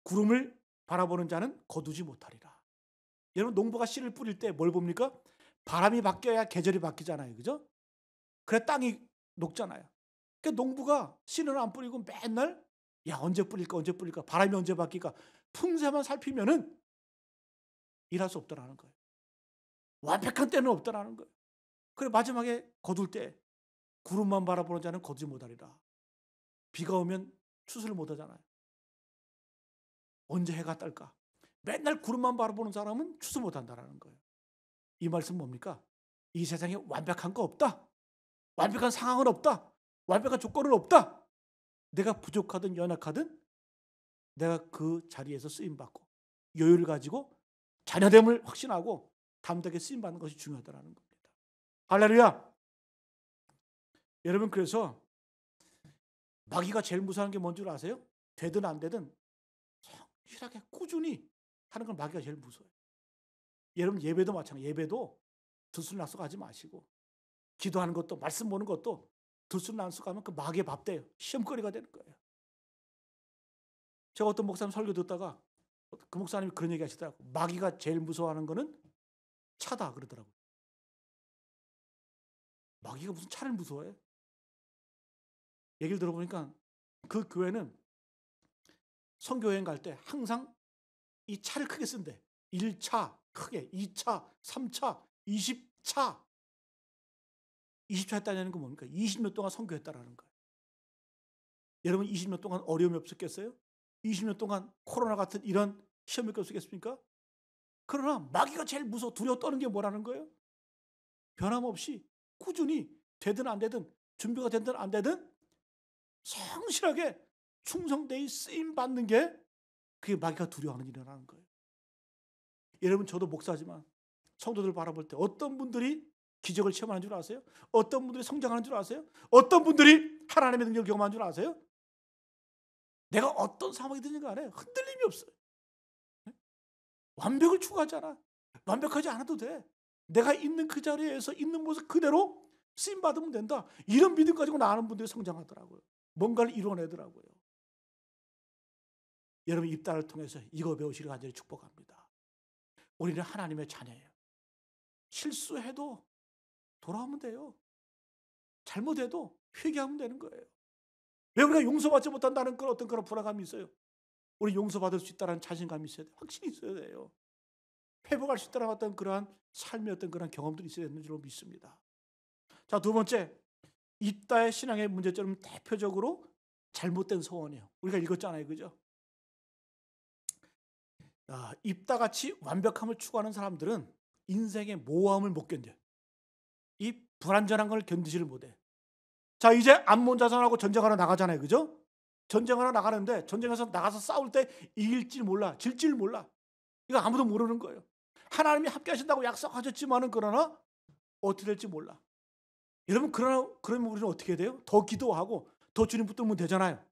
구름을 바라보는 자는 거두지 못하리라. 여러분 농부가 씨를 뿌릴 때 뭘 봅니까? 바람이 바뀌어야 계절이 바뀌잖아요. 그죠? 그래 땅이 녹잖아요. 그러니까 농부가 씨는 안 뿌리고 맨날 야 언제 뿌릴까 바람이 언제 바뀔까 풍세만 살피면은 일할 수 없다라는 거예요. 완벽한 때는 없다라는 거예요. 그래 마지막에 거둘 때 구름만 바라보는 자는 거두지 못하리라. 비가 오면 추수를 못하잖아요. 언제 해가 뜰까? 맨날 구름만 바라보는 사람은 추수 못한다라는 거예요. 이 말씀 뭡니까? 이 세상에 완벽한 거 없다. 완벽한 상황은 없다. 완벽한 조건은 없다. 내가 부족하든 연약하든 내가 그 자리에서 쓰임받고 여유를 가지고 자녀됨을 확신하고 담대하게 쓰임받는 것이 중요하다는 겁니다. 할렐루야. 여러분 그래서 마귀가 제일 무서운 게 뭔 줄 아세요? 되든 안 되든 성실하게 꾸준히 하는 건 마귀가 제일 무서워요. 여러분 예배도 마찬가지예요. 예배도 들쑥날쑥하지 마시고 기도하는 것도 말씀 보는 것도 들쑥날쑥하면 그 마귀의 밥 돼요. 시험거리가 되는 거예요. 제가 어떤 목사님 설교 듣다가 그 목사님이 그런 얘기 하시더라고요. 마귀가 제일 무서워하는 거는 차다 그러더라고요. 마귀가 무슨 차를 무서워해? 얘기를 들어보니까 그 교회는 선교여행 갈 때 항상 이 차를 크게 쓴대. 1차 크게, 2차, 3차, 20차. 20차 했다는 건 뭡니까? 20년 동안 선교했다라는 거예요. 여러분 20년 동안 어려움이 없었겠어요? 20년 동안 코로나 같은 이런 시험이 없었겠습니까? 그러나 마귀가 제일 무서워 두려워 떠는 게 뭐라는 거예요? 변함없이 꾸준히 되든 안 되든 준비가 되든 안 되든 성실하게 충성되이 쓰임받는 게 그게 마귀가 두려워하는 일이라는 거예요. 여러분 저도 목사지만 성도들 바라볼 때 어떤 분들이 기적을 체험하는 줄 아세요? 어떤 분들이 성장하는 줄 아세요? 어떤 분들이 하나님의 능력을 경험하는 줄 아세요? 내가 어떤 상황이든지 간에 흔들림이 없어요. 완벽을 추구하잖아. 완벽하지 않아도 돼. 내가 있는 그 자리에서 있는 모습 그대로 쓰임받으면 된다. 이런 믿음 가지고 나가는 분들이 성장하더라고요. 뭔가를 이뤄내더라고요. 여러분 입단을 통해서 이거 배우시길 간절히 축복합니다. 우리는 하나님의 자녀예요. 실수해도 돌아오면 돼요. 잘못해도 회개하면 되는 거예요. 왜 우리가 용서받지 못한다는 그런 불안감이 있어요. 우리 용서받을 수 있다는 자신감이 있어야 돼요. 확신이 있어야 돼요. 회복할 수 있다는 어떤 그러한 삶의 어떤 그런 경험들이 있어야 되는 줄 믿습니다. 자, 두 번째, 입다의 신앙의 문제점은 대표적으로 잘못된 소원이에요. 우리가 읽었잖아요, 그죠? 입다같이 완벽함을 추구하는 사람들은 인생의 모함을 못 견뎌요. 이 불완전한 걸 견디지를 못해. 자, 이제 암몬자선하고 전쟁하러 나가잖아요, 그죠? 전쟁하러 나가는데 전쟁에서 나가서 싸울 때 이길지 몰라, 질지를 몰라. 이거 아무도 모르는 거예요. 하나님이 함께 하신다고 약속하셨지만은 그러나 어떻게 될지 몰라. 여러분 그러면 우리는 어떻게 돼요? 더 기도하고 더 주님 붙들면 되잖아요.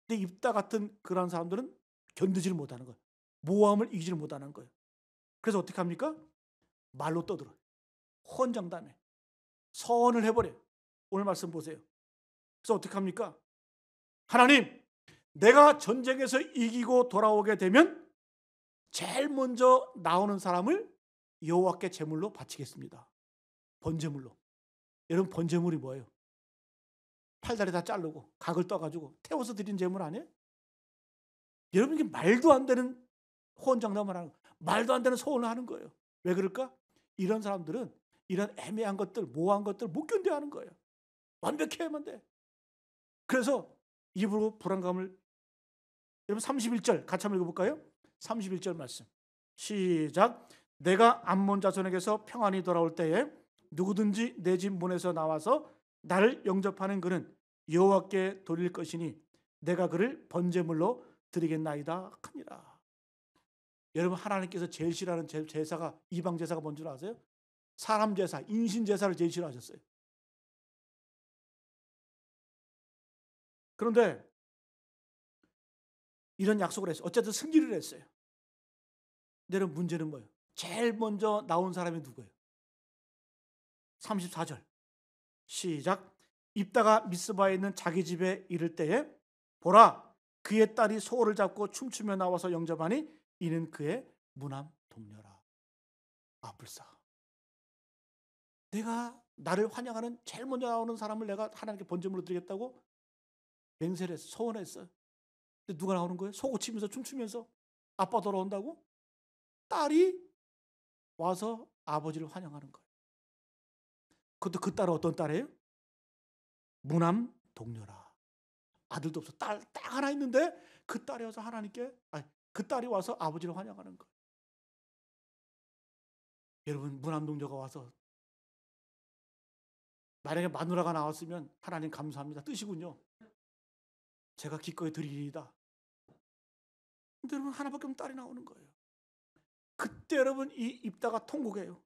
근데 입다 같은 그런 사람들은 견디지를 못하는 거예요. 모함을 이기지를 못하는 거예요. 그래서 어떻게 합니까? 말로 떠들어요. 헌장담해. 서원을 해버려요. 오늘 말씀 보세요. 그래서 어떻게 합니까? 하나님, 내가 전쟁에서 이기고 돌아오게 되면 제일 먼저 나오는 사람을 여호와께 제물로 바치겠습니다. 번제물로. 여러분 번제물이 뭐예요? 팔다리 다 자르고 각을 떠가지고 태워서 드린 제물 아니에요? 여러분 이게 말도 안 되는 호언장담을 하는 거예요. 말도 안 되는 소원을 하는 거예요. 왜 그럴까? 이런 사람들은 이런 애매한 것들, 모호한 것들 못 견뎌야 하는 거예요. 완벽해야만 돼. 그래서 입으로 불안감을 여러분 31절 같이 한번 읽어볼까요? 31절 말씀 시작. 내가 암몬 자손에게서 평안히 돌아올 때에 누구든지 내 집 문에서 나와서 나를 영접하는 그는 여호와께 돌릴 것이니 내가 그를 번제물로 드리겠나이다 하니라. 여러분 하나님께서 제일 싫어하는 제사가 이방 제사가 뭔 줄 아세요? 사람 제사, 인신 제사를 제일 싫어하셨어요. 그런데 이런 약속을 했어요. 어쨌든 승리를 했어요. 여러분 문제는 뭐예요? 제일 먼저 나온 사람이 누구예요? 34절 시작. 입다가 미스바에 있는 자기 집에 이를 때에 보라 그의 딸이 소를 잡고 춤추며 나와서 영접하니 이는 그의 무남 동료라. 아 불쌍. 내가 나를 환영하는 제일 먼저 나오는 사람을 내가 하나님께 번제물로 드리겠다고 맹세를 했어. 소원했어요. 근데 누가 나오는 거예요? 소 고치면서 춤추면서 아빠 돌아온다고? 딸이 와서 아버지를 환영하는 거예요. 그것도 그 딸은 어떤 딸이에요? 무남 동료라. 아들도 없어. 딸 딱 하나 있는데 그 딸이 와서 하나님께 그 딸이 와서 아버지를 환영하는 거예요. 여러분 무남 동료가 와서 만약에 마누라가 나왔으면 하나님 감사합니다 뜻이군요. 제가 기꺼이 드리리이다. 근데 여러분 하나밖에 없는 딸이 나오는 거예요. 그때 여러분 이 입다가 통곡해요.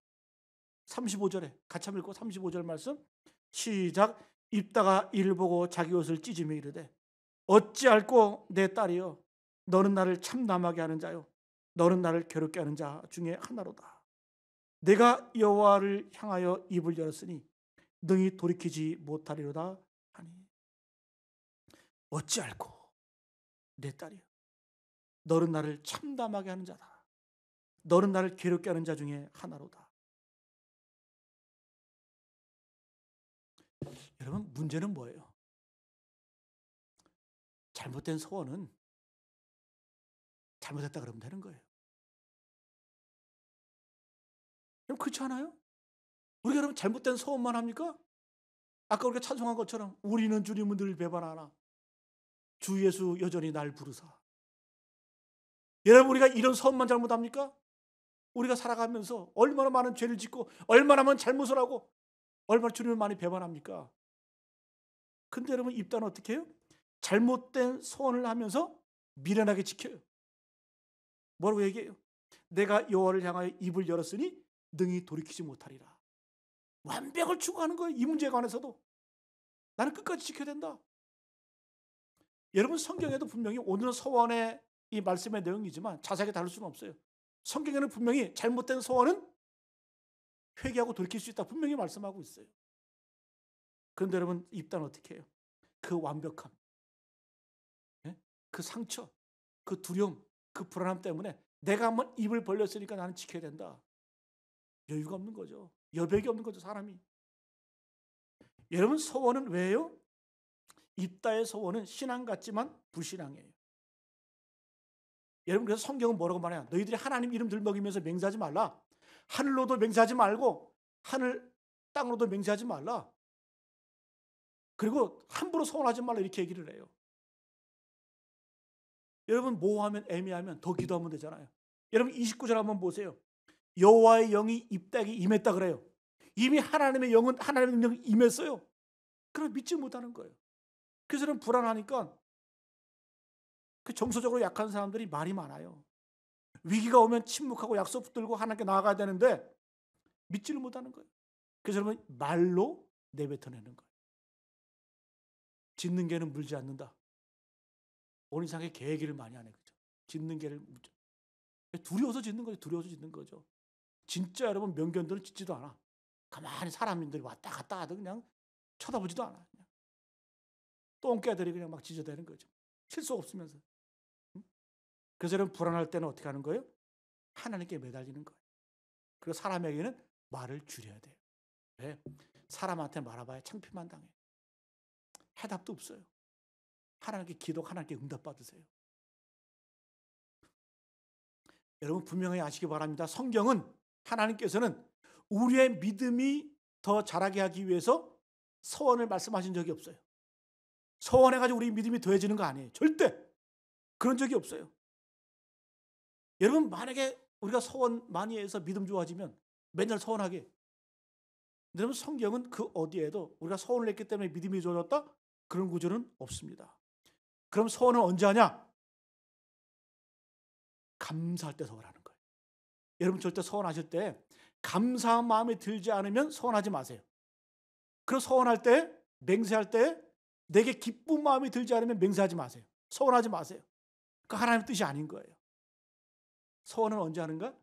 35절에 같이 한번 읽고 35절 말씀 시작. 입다가 이를 보고 자기 옷을 찢으며 이르되 어찌할꼬 내 딸이여 너는 나를 참담하게 하는 자요 너는 나를 괴롭게 하는 자 중에 하나로다. 내가 여호와를 향하여 입을 열었으니 능히 돌이키지 못하리로다 하니 어찌할꼬 내 딸이여 너는 나를 참담하게 하는 자다. 너는 나를 괴롭게 하는 자 중에 하나로다. 여러분 문제는 뭐예요? 잘못된 소원은 잘못했다 그러면 되는 거예요. 여러분 그렇지 않아요? 우리가 여러분 잘못된 소원만 합니까? 아까 우리가 찬송한 것처럼 우리는 주님을 늘 배반하나 주 예수 여전히 날 부르사. 여러분 우리가 이런 소원만 잘못합니까? 우리가 살아가면서 얼마나 많은 죄를 짓고 얼마나 많은 잘못을 하고 얼마나 주님을 많이 배반합니까? 근데 여러분 입다는 어떻게 해요? 잘못된 소원을 하면서 미련하게 지켜요. 뭐라고 얘기해요? 내가 여호와를 향하여 입을 열었으니 능히 돌이키지 못하리라. 완벽을 추구하는 거예요. 이 문제에 관해서도 나는 끝까지 지켜야 된다. 여러분 성경에도 분명히 오늘은 소원의 이 말씀의 내용이지만 자세하게 다룰 수는 없어요. 성경에는 분명히 잘못된 소원은 회개하고 돌이킬 수 있다 분명히 말씀하고 있어요. 그런데 여러분 입다는 어떻게 해요? 그 완벽함, 그 상처, 그 두려움, 그 불안함 때문에 내가 한번 입을 벌렸으니까 나는 지켜야 된다. 여유가 없는 거죠. 여백이 없는 거죠 사람이. 여러분 소원은 왜요? 입다의 소원은 신앙 같지만 불신앙이에요. 여러분 그래서 성경은 뭐라고 말해요? 너희들이 하나님 이름 들먹이면서 맹세하지 말라. 하늘로도 맹세하지 말고 하늘 땅으로도 맹세하지 말라. 그리고 함부로 소원하지 말라 이렇게 얘기를 해요. 여러분 모호하면 애매하면 더 기도하면 되잖아요. 여러분 29절 한번 보세요. 여호와의 영이 입다에게 임했다 그래요. 이미 하나님의 영은 하나님의 영이 임했어요. 그럼 믿지 못하는 거예요. 그래서 저는 불안하니까 그 정서적으로 약한 사람들이 말이 많아요. 위기가 오면 침묵하고 약속 붙들고 하나님께 나아가야 되는데 믿지를 못하는 거예요. 그래서 여러분 말로 내뱉어내는 거예요. 짖는 개는 물지 않는다. 오늘 이상하게 개 얘기를 많이 하네. 그죠? 짖는 개를 물죠. 두려워서 짖는 거죠. 두려워서 짖는 거죠. 진짜 여러분 명견들은 짖지도 않아. 가만히 사람들이 왔다 갔다 하도 그냥 쳐다보지도 않아. 그냥. 똥개들이 그냥 막 짖어대는 거죠. 실수 없으면서. 그래서 여러분 불안할 때는 어떻게 하는 거예요? 하나님께 매달리는 거예요. 그리고 사람에게는 말을 줄여야 돼요. 왜? 사람한테 말해봐야 창피만 당해요. 해답도 없어요. 하나님께 기도, 하나님께 응답 받으세요. 여러분 분명히 아시기 바랍니다. 성경은 하나님께서는 우리의 믿음이 더 자라게 하기 위해서 서원을 말씀하신 적이 없어요. 서원해가지고 우리 믿음이 더해지는 거 아니에요. 절대 그런 적이 없어요. 여러분 만약에 우리가 서원 많이 해서 믿음 좋아지면 맨날 서원하게. 여러분 성경은 그 어디에도 우리가 서원을 했기 때문에 믿음이 좋아졌다? 그런 구조는 없습니다. 그럼 서원은 언제 하냐? 감사할 때 서원하는 거예요. 여러분 절대 서원하실 때 감사한 마음이 들지 않으면 서원하지 마세요. 그리고 서원할 때, 맹세할 때 내게 기쁜 마음이 들지 않으면 맹세하지 마세요. 서원하지 마세요. 그 하나님의 뜻이 아닌 거예요. 서원은 언제 하는가?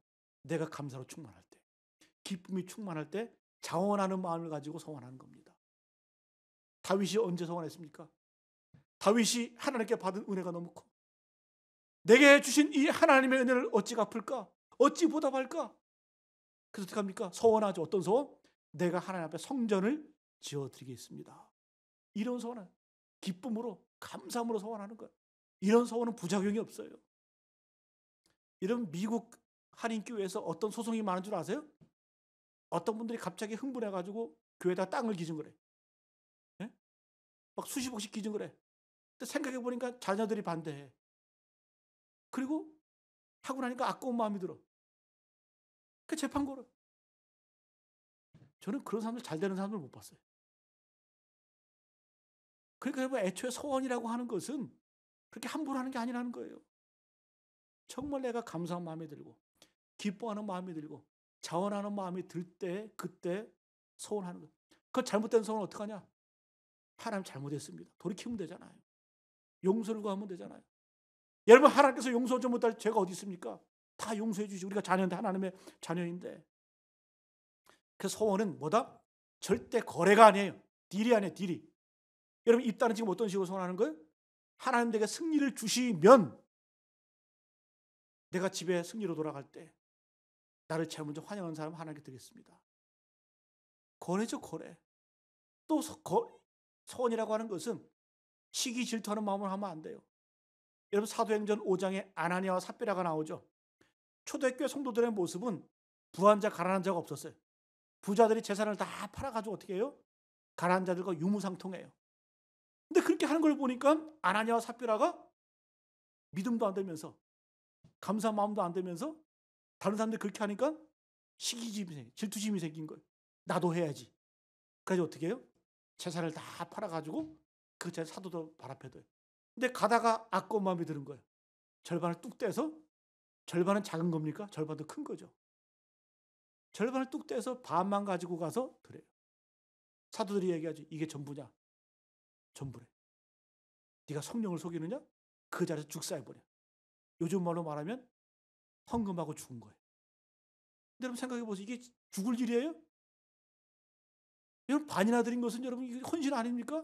내가 감사로 충만할 때, 기쁨이 충만할 때 자원하는 마음을 가지고 소원하는 겁니다. 다윗이 언제 소원했습니까? 다윗이 하나님께 받은 은혜가 너무 커. 내게 주신 이 하나님의 은혜를 어찌 갚을까? 어찌 보답할까? 그래서 어떻게 합니까? 소원하죠. 어떤 소원? 내가 하나님 앞에 성전을 지어드리겠습니다. 이런 소원은 기쁨으로, 감사함으로 소원하는 거예요. 이런 소원은 부작용이 없어요. 이런 미국 한인교회에서 어떤 소송이 많은 줄 아세요? 어떤 분들이 갑자기 흥분해가지고 교회에다 땅을 기증 그래. 예? 막 수십억씩 기증 그래. 근데 생각해보니까 자녀들이 반대해. 그리고 하고 나니까 아까운 마음이 들어. 그 재판 걸어. 저는 그런 사람들, 잘 되는 사람들 못 봤어요. 그러니까 여러분, 애초에 소원이라고 하는 것은 그렇게 함부로 하는 게 아니라는 거예요. 정말 내가 감사한 마음이 들고 기뻐하는 마음이 들고 자원하는 마음이 들 때, 그때 소원하는 거예요. 그 잘못된 소원은 어떡하냐? 하나님 잘못했습니다. 돌이키면 되잖아요. 용서를 구하면 되잖아요. 여러분, 하나님께서 용서하지 못할 죄가 어디 있습니까? 다 용서해 주시고, 우리가 자녀인데, 하나님의 자녀인데. 그 소원은 뭐다? 절대 거래가 아니에요. 딜이 아니에요. 딜이. 여러분, 입다는 지금 어떤 식으로 소원하는 거예요? 하나님 내게 승리를 주시면 내가 집에 승리로 돌아갈 때 나를 제일 먼저 환영하는 사람 하나님께 드리겠습니다. 거래죠, 거래. 또 소원이라고 하는 것은 시기 질투하는 마음을 하면 안 돼요. 여러분, 사도행전 5장에 아나니아와 삽비라가 나오죠. 초대교회 성도들의 모습은 부한 자, 가난한 자가 없었어요. 부자들이 재산을 다 팔아가지고 어떻게 해요? 가난한 자들과 유무상통해요. 근데 그렇게 하는 걸 보니까 아나니아와 삽비라가 믿음도 안 되면서 감사한 마음도 안 되면서 다른 사람들이 그렇게 하니까 시기심이, 질투심이 생긴 거예요. 나도 해야지. 그래서 어떻게 해요? 재산을 다 팔아가지고 그 재산 사도들 발 앞에 둬요. 근데 가다가 아까운 마음이 드는 거예요. 절반을 뚝 떼서, 절반은 작은 겁니까? 절반도 큰 거죠. 절반을 뚝 떼서 반만 가지고 가서 드려요. 사도들이 얘기하지. 이게 전부냐? 전부래. 네가 성령을 속이느냐? 그 자리에서 죽사해버려. 요즘 말로 말하면 헌금하고 죽은 거예요. 여러분 생각해 보세요. 이게 죽을 일이에요? 여러분, 반이나 드린 것은 여러분 이게 헌신 아닙니까?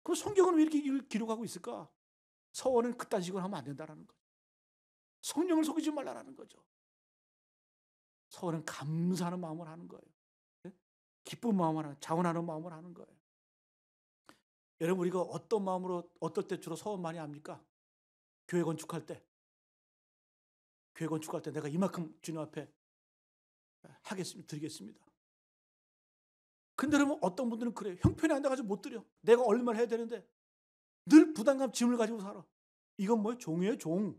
그럼 성경은 왜 이렇게 기록하고 있을까? 서원은 그딴 식으로 하면 안 된다는 거죠. 성령을 속이지 말라는 거죠. 서원은 감사하는 마음을 하는 거예요. 네? 기쁜 마음을 하는, 자원하는 마음을 하는 거예요. 여러분, 우리가 어떤 마음으로 어떨 때 주로 서원 많이 합니까? 교회 건축할 때. 교회 건축할 때 내가 이만큼 주님 앞에 하겠습니다. 드리겠습니다. 근데 여러분, 어떤 분들은 그래요. 형편이 안 돼가지고 못 드려. 내가 얼마를 해야 되는데 늘 부담감, 짐을 가지고 살아. 이건 뭐예요? 종이에요, 종.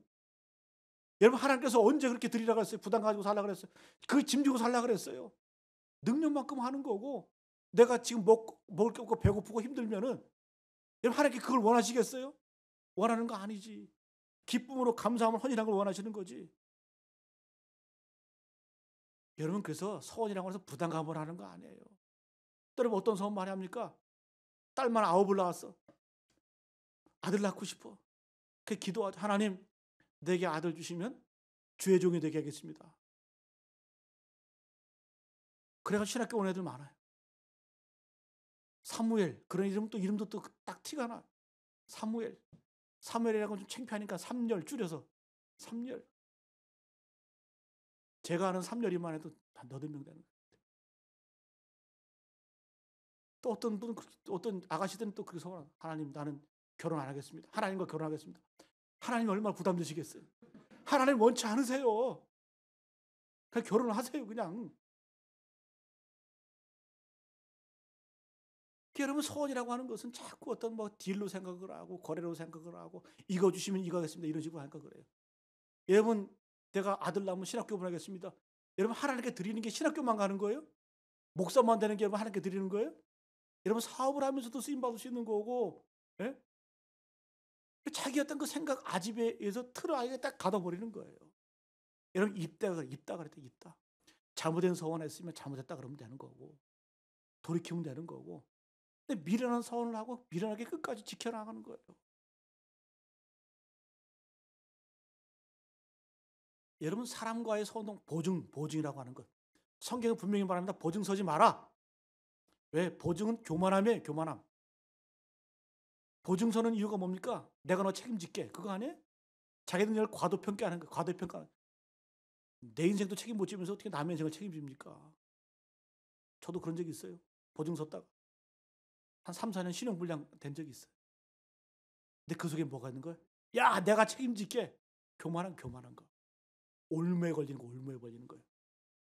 여러분, 하나님께서 언제 그렇게 드리라고 했어요? 부담 가지고 살라고 그랬어요? 그 짐 지고 살라고 그랬어요. 능력만큼 하는 거고, 내가 지금 먹을 게 없고 배고프고 힘들면은 여러분, 하나님께 그걸 원하시겠어요? 원하는 거 아니지. 기쁨으로 감사함을 헌신하는 걸 원하시는 거지. 여러분, 그래서 소원이라고 해서 부담감을 하는 거 아니에요. 여러분, 어떤 소원 많이 합니까? 딸만 9을 낳았어. 아들 낳고 싶어. 그 기도하죠. 하나님, 내게 아들 주시면 주의 종이 되게 하겠습니다. 그래가 신학교 온 애들 많아요. 사무엘, 그런 이름, 또 이름도 또 딱 티가 나. 사무엘. 사무엘이라고 좀 창피하니까 3열 줄여서 3열. 제가 아는 3열이만 해도 한 8명 되는 거예요. 또 어떤 분은, 어떤 아가씨들은 또 그렇게 소원하는, 하나님, 나는 결혼 안 하겠습니다. 하나님과 결혼하겠습니다. 하나님 얼마나 부담되시겠어요? 하나님 원치 않으세요. 그냥 결혼을 하세요, 그냥. 여러분, 소원이라고 하는 것은 자꾸 어떤 뭐 딜로 생각을 하고 거래로 생각을 하고, 이거 주시면 이거 하겠습니다, 이런 식으로 생각을 해요. 여러분, 내가 아들 낳으면 신학교 보내겠습니다. 여러분, 하나님께 드리는 게 신학교만 가는 거예요? 목사만 되는 게 여러분 하나님께 드리는 거예요? 여러분, 사업을 하면서도 쓰임 받을 수 있는 거고, 예? 자기 어떤 그 생각 아집에 의해서 틀을 아예 딱 가둬버리는 거예요. 여러분, 입다 그랬다, 입다. 잘못된 소원했으면 잘못했다 그러면 되는 거고, 돌이키면 되는 거고. 근데 미련한 소원을 하고 미련하게 끝까지 지켜나가는 거예요. 여러분 사람과의 소통 보증이라고 하는 것. 성경은 분명히 말합니다. 보증 서지 마라. 왜? 보증은 교만함이에요. 교만함. 보증 서는 이유가 뭡니까? 내가 너 책임질게. 그거 아니에요? 자기들 과도평가하는 거예요. 과도평가. 내 인생도 책임 못 지면서 어떻게 남의 인생을 책임집니까? 저도 그런 적이 있어요. 보증 섰다가 한 3, 4년 신용불량 된 적이 있어요. 근데 그 속에 뭐가 있는 거예요? 야, 내가 책임질게. 교만한 거. 올무에 걸리는 거, 올무에 걸리는 거예요.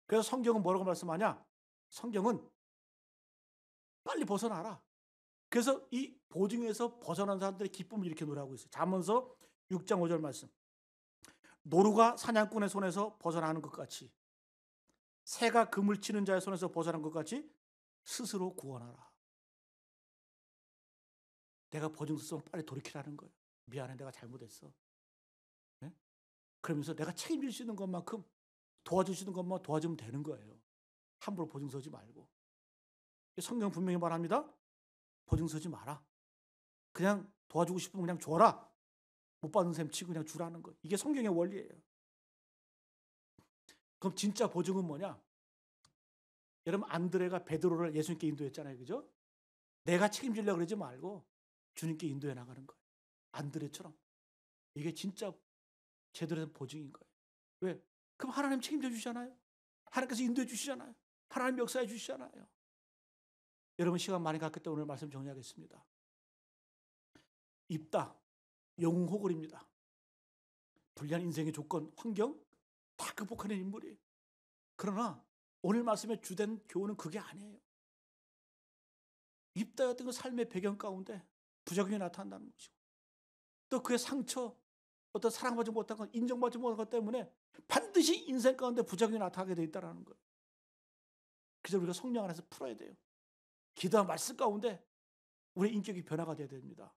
그래서 성경은 뭐라고 말씀하냐? 성경은 빨리 벗어나라. 그래서 이 보증에서 벗어난 사람들의 기쁨을 이렇게 노래하고 있어요. 잠언서 6장 5절 말씀. 노루가 사냥꾼의 손에서 벗어나는 것 같이, 새가 그물 치는 자의 손에서 벗어난 것 같이 스스로 구원하라. 내가 보증 썼으면 빨리 돌이키라는 거예요. 미안해, 내가 잘못했어. 네? 그러면서 내가 책임질 수 있는 것만큼 도와줄 수 있는 것만 도와주면 되는 거예요. 함부로 보증 서지 말고. 성경 분명히 말합니다. 보증 서지 마라. 그냥 도와주고 싶으면 그냥 줘라. 못 받은 셈 치고 그냥 주라는 거예요. 이게 성경의 원리예요. 그럼 진짜 보증은 뭐냐? 여러분 안드레가 베드로를 예수님께 인도했잖아요. 그죠? 내가 책임지려고 그러지 말고 주님께 인도해 나가는 거예요. 안드레처럼. 이게 진짜 제대로 된 보증인 거예요. 왜? 그럼 하나님 책임져 주시잖아요. 하나님께서 인도해 주시잖아요. 하나님 역사해 주시잖아요. 여러분 시간 많이 갔기 때문에 오늘 말씀 정리하겠습니다. 입다, 영웅 호걸입니다. 불리한 인생의 조건, 환경 다 극복하는 인물이에요. 그러나 오늘 말씀의 주된 교훈은 그게 아니에요. 입다였던 그 삶의 배경 가운데 부작용이 나타난다는 것이고, 또 그의 상처, 어떤 사랑받지 못한 것, 인정받지 못한 것 때문에 반드시 인생 가운데 부작용이 나타나게 돼 있다는 거예요. 그래서 우리가 성령 안에서 풀어야 돼요. 기도와 말씀 가운데 우리의 인격이 변화가 돼야 됩니다.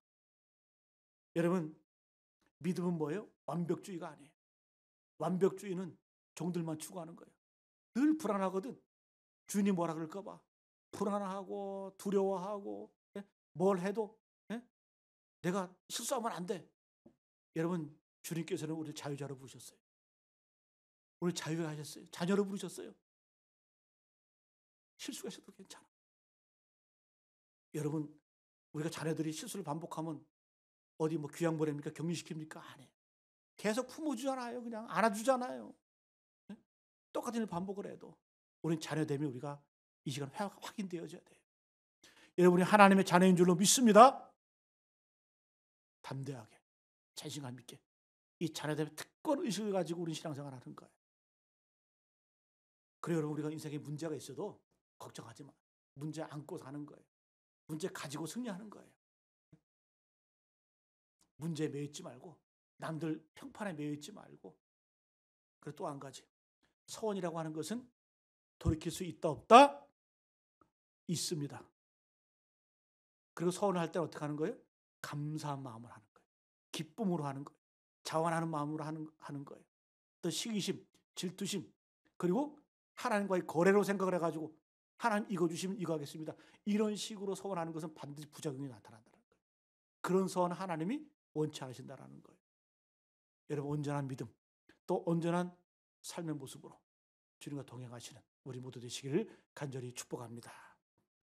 여러분, 믿음은 뭐예요? 완벽주의가 아니에요. 완벽주의는 종들만 추구하는 거예요. 늘 불안하거든. 주인이 뭐라 그럴까 봐 불안하고 두려워하고, 뭘 해도 내가 실수하면 안 돼. 여러분, 주님께서는 우리를 자유자로 부르셨어요. 우리를 자유하게 하셨어요. 자녀로 부르셨어요. 실수가 있어도 괜찮아. 여러분, 우리가 자녀들이 실수를 반복하면 어디 뭐 귀양 보냅니까? 격리시킵니까? 안 해. 계속 품어주잖아요. 그냥 안아주잖아요. 똑같은 일 반복을 해도 우리는 자녀됨이 우리가 이 시간 확인되어져야 돼요. 여러분이 하나님의 자녀인 줄로 믿습니다. 담대하게, 자신감 있게 이 자녀됨의 특권 의식을 가지고 우리는 신앙생활을 하는 거예요. 그래요, 여러분, 우리가 인생에 문제가 있어도 걱정하지 마. 문제 안고 사는 거예요. 문제 가지고 승리하는 거예요. 문제에 매여 있지 말고, 남들 평판에 매여 있지 말고. 그리고 또 한 가지, 서원이라고 하는 것은 돌이킬 수 있다 없다? 있습니다. 그리고 서원을 할 때는 어떻게 하는 거예요? 감사한 마음으로 하는 거예요. 기쁨으로 하는 거예요. 자원하는 마음으로 하는 거예요. 또 시기심, 질투심, 그리고 하나님과의 거래로 생각을 해가지고 하나님 이거 주시면 이거 하겠습니다. 이런 식으로 서원하는 것은 반드시 부작용이 나타난다는 거예요. 그런 서원 하나님이 원치 않으신다는 거예요. 여러분, 온전한 믿음, 또 온전한 삶의 모습으로 주님과 동행하시는 우리 모두 되시기를 간절히 축복합니다.